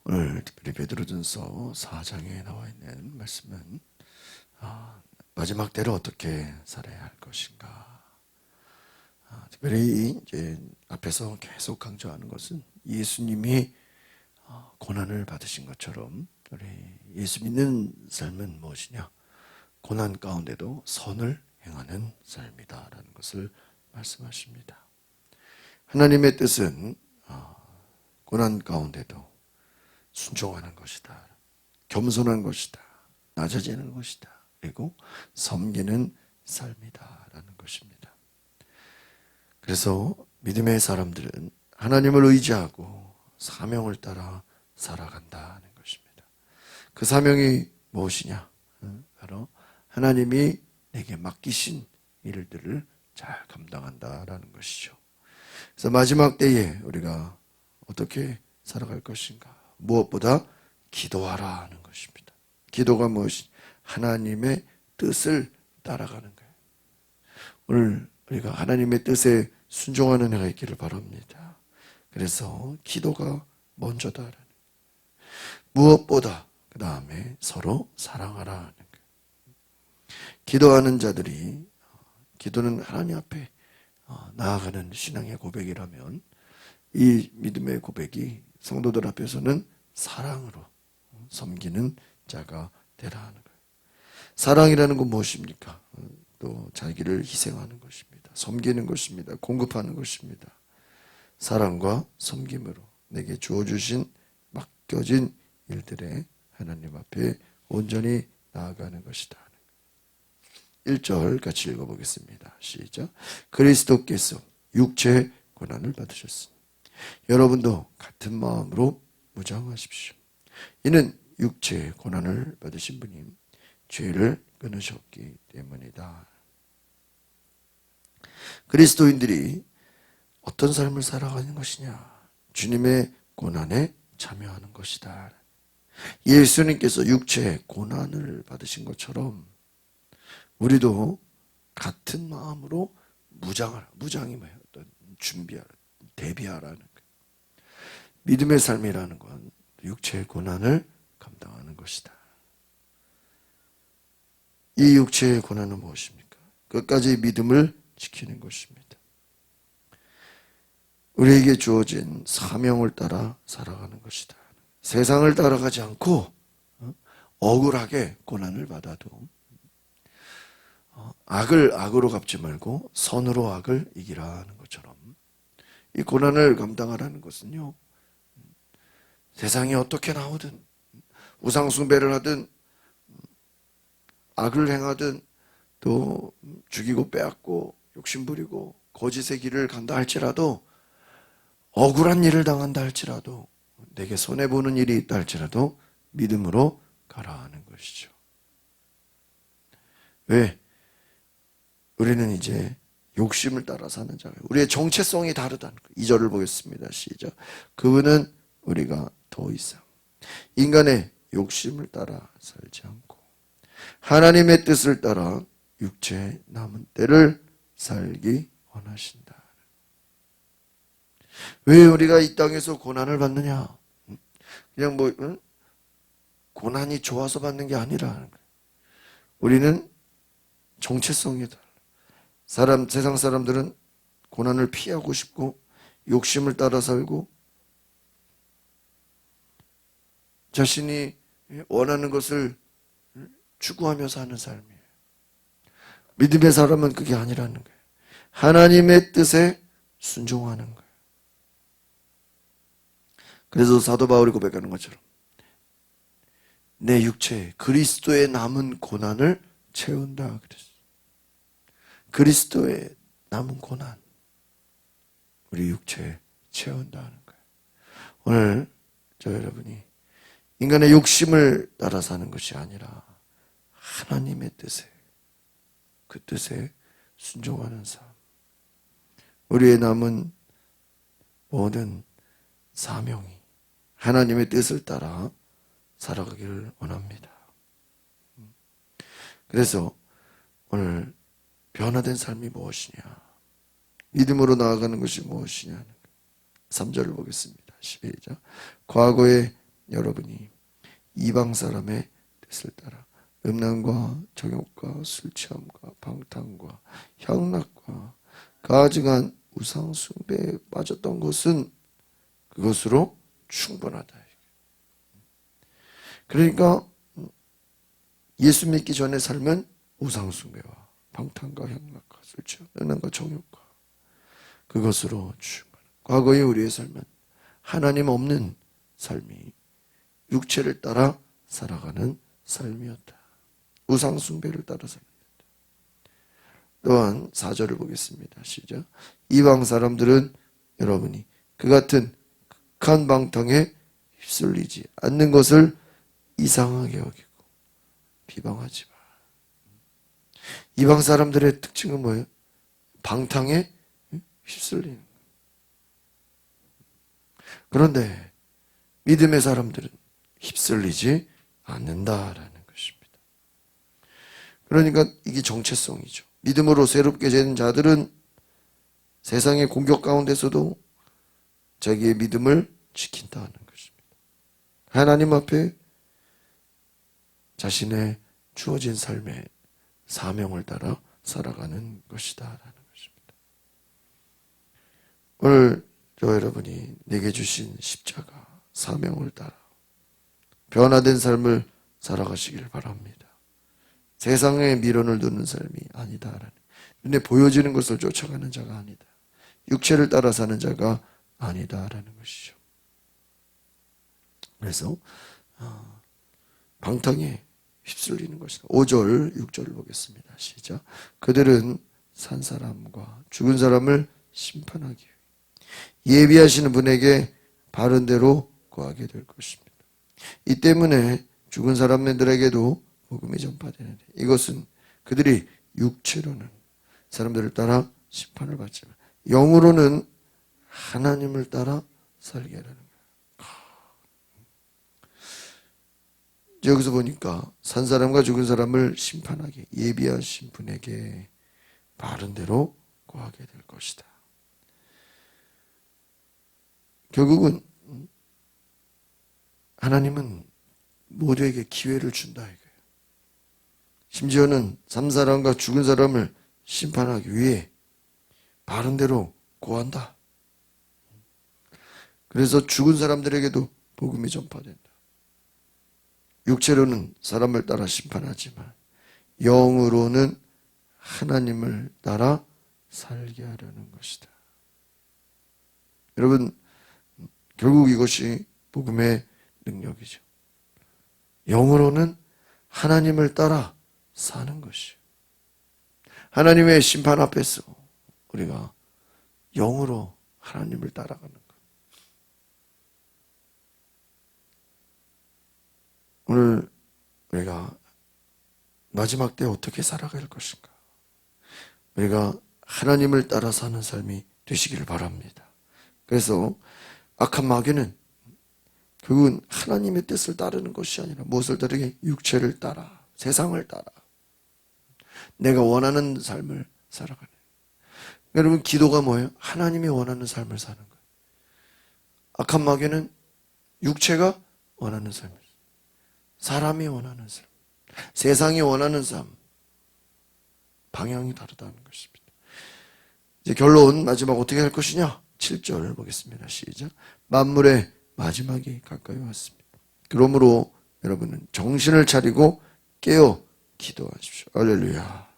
오늘 특별히 베드로전서 4장에 나와 있는 말씀은 마지막 때를 어떻게 살아야 할 것인가. 특별히 이제 앞에서 계속 강조하는 것은 예수님이 고난을 받으신 것처럼 우리 예수 믿는 삶은 무엇이냐? 고난 가운데도 선을 행하는 삶이다라는 것을 말씀하십니다. 하나님의 뜻은 고난 가운데도 순종하는 것이다. 겸손한 것이다. 낮아지는 것이다. 그리고 섬기는 삶이다라는 것입니다. 그래서 믿음의 사람들은 하나님을 의지하고 사명을 따라 살아간다는 것입니다. 그 사명이 무엇이냐? 바로 하나님이 내게 맡기신 일들을 잘 감당한다라는 것이죠. 그래서 마지막 때에 우리가 어떻게 살아갈 것인가? 무엇보다 기도하라 하는 것입니다. 기도가 무엇이냐? 하나님의 뜻을 따라가는 거예요. 오늘 우리가 하나님의 뜻에 순종하는 해가 있기를 바랍니다. 그래서 기도가 먼저다. 무엇보다 그 다음에 서로 사랑하라 하는 거예요. 기도하는 자들이 기도는 하나님 앞에 나아가는 신앙의 고백이라면 이 믿음의 고백이 성도들 앞에서는 사랑으로 섬기는 자가 되라 하는 거예요. 사랑이라는 건 무엇입니까? 또 자기를 희생하는 것입니다. 섬기는 것입니다. 공급하는 것입니다. 사랑과 섬김으로 내게 주어주신 맡겨진 일들에 하나님 앞에 온전히 나아가는 것이다. 1절 같이 읽어보겠습니다. 시작. 그리스도께서 육체의 고난을 받으셨으니 여러분도 같은 마음으로 무장하십시오. 이는 육체의 고난을 받으신 분이 죄를 끊으셨기 때문이다. 그리스도인들이 어떤 삶을 살아가는 것이냐? 주님의 고난에 참여하는 것이다. 예수님께서 육체의 고난을 받으신 것처럼 우리도 같은 마음으로 무장하라. 무장이 뭐예요? 준비하라. 대비하라는 거예요. 믿음의 삶이라는 건 육체의 고난을 감당하는 것이다. 이 육체의 고난은 무엇입니까? 끝까지 믿음을 지키는 것입니다. 우리에게 주어진 사명을 따라 살아가는 것이다. 세상을 따라가지 않고 억울하게 고난을 받아도 악을 악으로 갚지 말고 선으로 악을 이기라는 것처럼 이 고난을 감당하라는 것은요, 세상이 어떻게 나오든 우상숭배를 하든 악을 행하든 또 죽이고 빼앗고 욕심부리고 거짓의 길을 간다 할지라도 억울한 일을 당한다 할지라도 내게 손해보는 일이 있다 할지라도 믿음으로 가라 하는 것이죠. 왜? 우리는 이제 욕심을 따라 사는 자예요. 우리의 정체성이 다르다는 거예요. 2절을 보겠습니다. 시작. 그분은 우리가 더 이상 인간의 욕심을 따라 살지 않고 하나님의 뜻을 따라 육체의 남은 때를 살기 원하신다. 왜 우리가 이 땅에서 고난을 받느냐? 그냥 고난이 좋아서 받는 게 아니라 우리는 정체성이 달라. 세상 사람들은 고난을 피하고 싶고 욕심을 따라 살고 자신이 원하는 것을 추구하며 사는 삶이에요. 믿음의 사람은 그게 아니라는 거예요. 하나님의 뜻에 순종하는 거예요. 그래서 사도 바울이 고백하는 것처럼 내 육체에 그리스도의 남은 고난을 채운다 그랬어요. 그리스도의 남은 고난 우리 육체에 채운다는 거예요. 오늘 여러분이 인간의 욕심을 따라 사는 것이 아니라 하나님의 뜻에 그 뜻에 순종하는 삶, 우리의 남은 모든 사명이 하나님의 뜻을 따라 살아가기를 원합니다. 그래서 오늘 변화된 삶이 무엇이냐? 믿음으로 나아가는 것이 무엇이냐? 3절을 보겠습니다. 시작. 과거에 여러분이 이방 사람의 뜻을 따라 음란과 정욕과 술취함과 방탕과 향락과 가증한 우상 숭배에 빠졌던 것은 그것으로 충분하다. 그러니까 예수 믿기 전의 삶은 우상 숭배와 방탕과 향락과 술취함, 음란과 정욕과 그것으로 충분하다. 과거의 우리의 삶은 하나님 없는 삶이 육체를 따라 살아가는 삶이었다. 우상 숭배를 따라 살았다. 또한 4절을 보겠습니다. 시작. 이방 사람들은 여러분이 그 같은 극한 방탕에 휩쓸리지 않는 것을 이상하게 여기고 비방하지 마. 이방 사람들의 특징은 뭐예요? 방탕에 휩쓸리는 거예요. 그런데 믿음의 사람들은 휩쓸리지 않는다라는 것입니다. 그러니까 이게 정체성이죠. 믿음으로 새롭게 된 자들은 세상의 공격 가운데서도 자기의 믿음을 지킨다는 것입니다. 하나님 앞에 자신의 주어진 삶의 사명을 따라 살아가는 것이다라는 것입니다. 오늘 여러분이 내게 주신 십자가 사명을 따라 변화된 삶을 살아가시길 바랍니다. 세상에 미련을 두는 삶이 아니다라는, 눈에 보여지는 것을 쫓아가는 자가 아니다. 육체를 따라 사는 자가 아니다라는 것이죠. 그래서 방탕에 휩쓸리는 것이다. 5절, 6절을 보겠습니다. 시작. 그들은 산 사람과 죽은 사람을 심판하기 위해 예비하시는 분에게 바른 대로 구하게 될 것입니다. 이 때문에 죽은 사람들에게도 복음이 전파되는데 이것은 그들이 육체로는 사람들을 따라 심판을 받지만 영으로는 하나님을 따라 살게 하라는 거예요. 여기서 보니까 산 사람과 죽은 사람을 심판하게 예비하신 분에게 바른 대로 구하게 될 것이다. 결국은 하나님은 모두에게 기회를 준다 이거예요. 심지어는 산 사람과 죽은 사람을 심판하기 위해 바른 대로 구한다. 그래서 죽은 사람들에게도 복음이 전파된다. 육체로는 사람을 따라 심판하지만 영으로는 하나님을 따라 살게 하려는 것이다. 여러분, 결국 이것이 복음의 능력이죠. 영으로는 하나님을 따라 사는 것이요. 하나님의 심판 앞에서 우리가 영으로 하나님을 따라가는 것. 오늘 우리가 마지막 때 어떻게 살아갈 것인가? 우리가 하나님을 따라 사는 삶이 되시기를 바랍니다. 그래서 악한 마귀는 결국은 하나님의 뜻을 따르는 것이 아니라 무엇을 따르게? 육체를 따라, 세상을 따라 내가 원하는 삶을 살아가는. 여러분, 기도가 뭐예요? 하나님이 원하는 삶을 사는 거예요. 악한 마귀는 육체가 원하는 삶을, 사람이 원하는 삶, 세상이 원하는 삶, 방향이 다르다는 것입니다. 이제 결론, 마지막 어떻게 할 것이냐? 7절 보겠습니다. 시작. 만물의 마지막이 가까이 왔습니다. 그러므로 여러분은 정신을 차리고 깨어 기도하십시오. 할렐루야.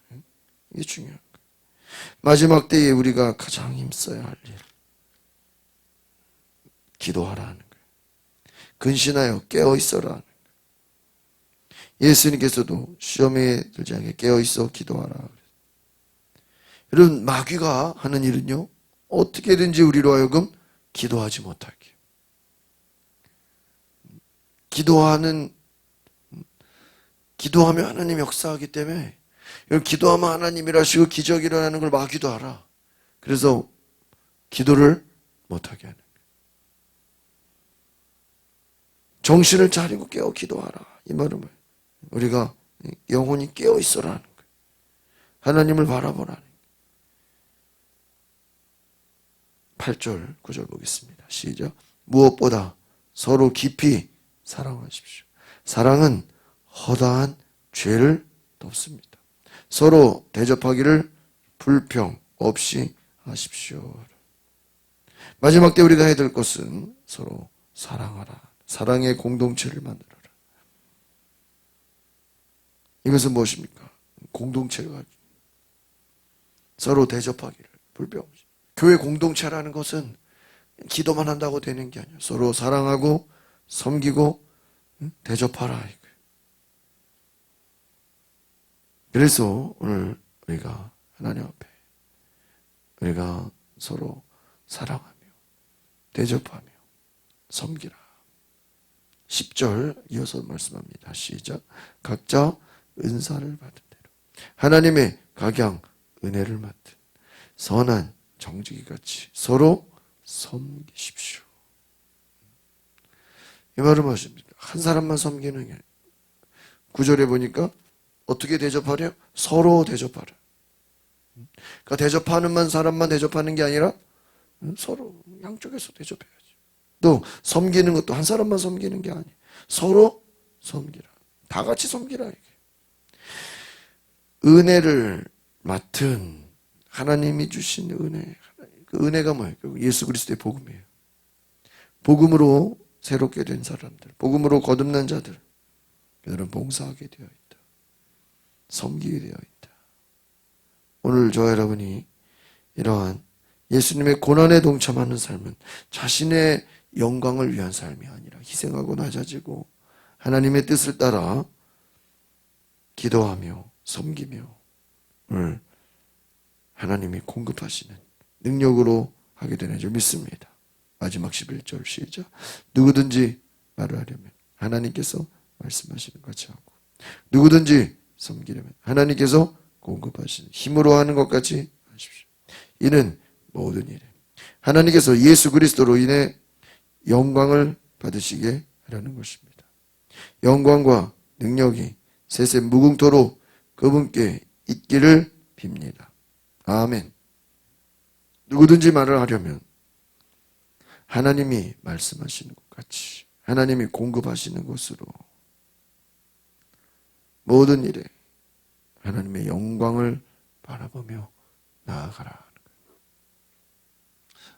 이게 중요한 거예요. 마지막 때에 우리가 가장 힘써야 할 일, 기도하라는 거예요. 근신하여 깨어 있어라 하는 거예요. 예수님께서도 시험에 들지 않게 깨어 있어 기도하라. 여러분, 마귀가 하는 일은요, 어떻게든지 우리로 하여금 기도하지 못하게. 기도하면 하나님 역사하기 때문에, 기도하면 하나님이라시고 기적이 일어나는 걸 마귀도 알아. 그래서 기도를 못하게 하는 거예요. 정신을 차리고 깨어 기도하라. 이 말은 뭐예요? 우리가 영혼이 깨어 있어라는 거예요. 하나님을 바라보라는 거예요. 8절, 9절 보겠습니다. 시작. 무엇보다 서로 깊이 사랑하십시오. 사랑은 허다한 죄를 덮습니다. 서로 대접하기를 불평 없이 하십시오. 마지막 때 우리가 해야 될 것은 서로 사랑하라. 사랑의 공동체를 만들어라. 이것은 무엇입니까? 공동체가 서로 대접하기를 불평 없이. 교회 공동체라는 것은 기도만 한다고 되는 게 아니에요. 서로 사랑하고 섬기고 대접하라. 그래서 오늘 우리가 하나님 앞에 우리가 서로 사랑하며 대접하며 섬기라. 10절 이어서 말씀합니다. 시작. 각자 은사를 받은 대로 하나님의 각양 은혜를 맡은 선한 정직이같이 서로 섬기십시오. 이 말은 무엇입니까? 한 사람만 섬기는 게 9절에 보니까 어떻게 대접하려? 서로 대접하라. 그러니까 대접하는 사람만 대접하는 게 아니라 서로 양쪽에서 대접해야지. 또 섬기는 것도 한 사람만 섬기는 게 아니에요. 서로 섬기라. 다 같이 섬기라. 이게. 은혜를 맡은 하나님이 주신 은혜. 그 은혜가 뭐예요? 예수 그리스도의 복음이에요. 복음으로 새롭게 된 사람들, 복음으로 거듭난 자들, 그들은 봉사하게 되어 있다. 섬기게 되어 있다. 오늘 저와 여러분이 이러한 예수님의 고난에 동참하는 삶은 자신의 영광을 위한 삶이 아니라 희생하고 낮아지고 하나님의 뜻을 따라 기도하며 섬기며 오늘 하나님이 공급하시는 능력으로 하게 되는 줄 믿습니다. 마지막 11절 시작. 누구든지 말을 하려면 하나님께서 말씀하시는 같이 하고 누구든지 섬기려면 하나님께서 공급하시는 힘으로 하는 것 같이 하십시오. 이는 모든 일에 하나님께서 예수 그리스도로 인해 영광을 받으시게 하려는 것입니다. 영광과 능력이 세세 무궁토록 그분께 있기를 빕니다. 아멘. 누구든지 말을 하려면 하나님이 말씀하시는 것 같이 하나님이 공급하시는 것으로 모든 일에 하나님의 영광을 바라보며 나아가라.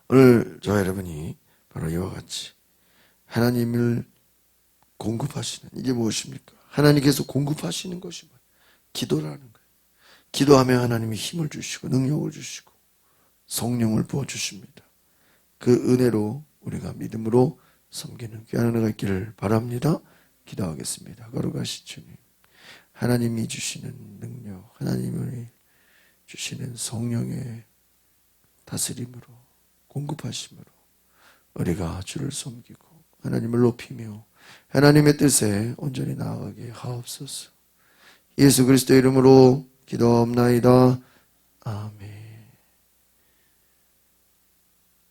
오늘 저와 여러분이 바로 이와 같이 하나님을 공급하시는 이게 무엇입니까? 하나님께서 공급하시는 것이 뭐예요? 기도라는 거예요. 기도하며 하나님이 힘을 주시고 능력을 주시고 성령을 부어주십니다. 그 은혜로 우리가 믿음으로 섬기는 귀한 은혜가 있기를 바랍니다. 기도하겠습니다. 거룩하신 주님, 하나님이 주시는 능력, 하나님이 주시는 성령의 다스림으로 공급하심으로 우리가 주를 섬기고 하나님을 높이며 하나님의 뜻에 온전히 나아가게 하옵소서. 예수 그리스도 이름으로 기도하옵나이다. 아멘.